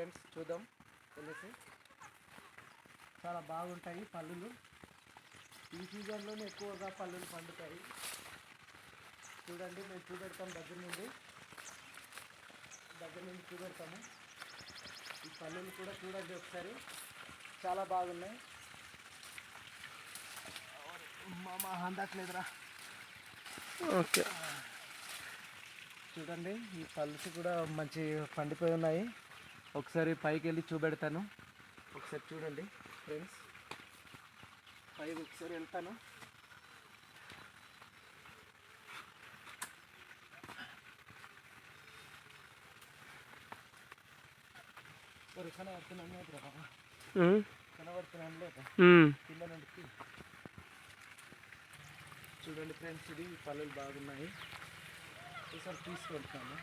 Friends, చూద్దాం తెలిసి. చాలా బాగుంటాయి పళ్ళులు. ఈ సీజన్లోనే ఎక్కువగా పళ్ళులు పండుతాయి. చూడండి, మేము చూపెడతాం దగ్గర నుండి చూపెడతాము. ఈ పళ్ళులు కూడా చూడండి ఒకసారి, చాలా బాగున్నాయి. మా అందట్లేదురా. ఓకే, చూడండి ఈ పళ్ళు కూడా మంచి పండిపోయి ఉన్నాయి. ఒకసారి పైకి వెళ్ళి చూపెడతాను. ఒకసారి చూడండి ఫ్రెండ్స్, పైకి ఒకసారి వెళ్తాను. కనబడుతున్నాను లేదా కింద నుండి. చూడండి ఫ్రెండ్స్, ఇది పళ్ళులు బాగున్నాయి. ఒకసారి తీసుకుంటున్నాను.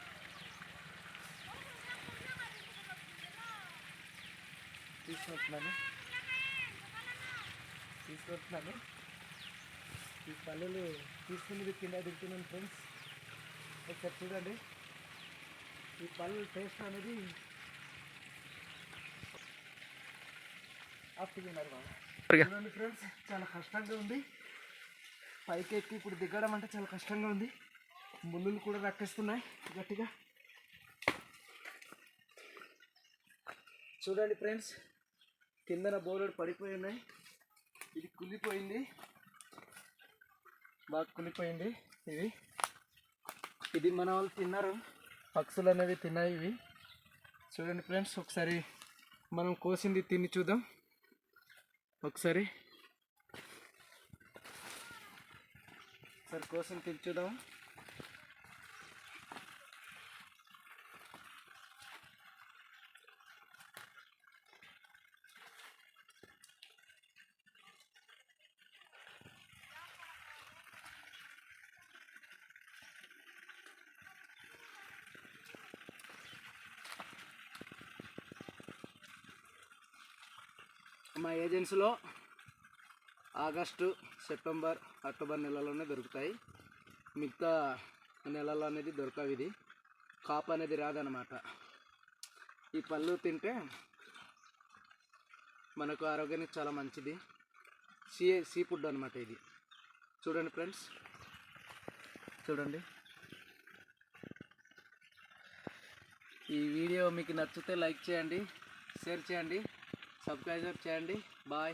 ఈ పళ్ళులు తీసుకుని కింద దిగుతున్నాను ఫ్రెండ్స్. ఒకసారి చూడండి, ఈ పళ్ళు టేస్ట్ అనేది చూడండి ఫ్రెండ్స్, చాలా కష్టంగా ఉంది. పైకి ఎక్కి ఇప్పుడు దిగడం అంటే చాలా కష్టంగా ఉంది. ముళ్ళులు కూడా రక్కిస్తున్నాయి గట్టిగా. చూడండి ఫ్రెండ్స్, కిందన బోర్డు పడిపోయి ఉన్నాయి. ఇది కుళ్ళిపోయింది, బాగా కుళ్ళిపోయింది. ఇది మన వాళ్ళు తిన్నారు, పక్షులు అనేవి తిన్నాయి ఇవి. చూడండి ఫ్రెండ్స్, ఒకసారి మనం కోసింది తిని చూద్దాం. ఒకసారి కోసింది తిని చూద్దాం. మా ఏజెన్సీలో ఆగస్టు, సెప్టెంబర్, అక్టోబర్ నెలలోనే దొరుకుతాయి. మిగతా నెలల్లో అనేది దొరకవు. ఇది కాపు అనేది రాదనమాట. ఈ పళ్ళు తింటే మనకు ఆరోగ్యానికి చాలా మంచిది. సీ ఫుడ్ అనమాట ఇది. చూడండి ఫ్రెండ్స్, చూడండి. ఈ వీడియో మీకు నచ్చితే లైక్ చేయండి, షేర్ చేయండి, సబ్స్క్రైబ్ చేయండి. బాయ్.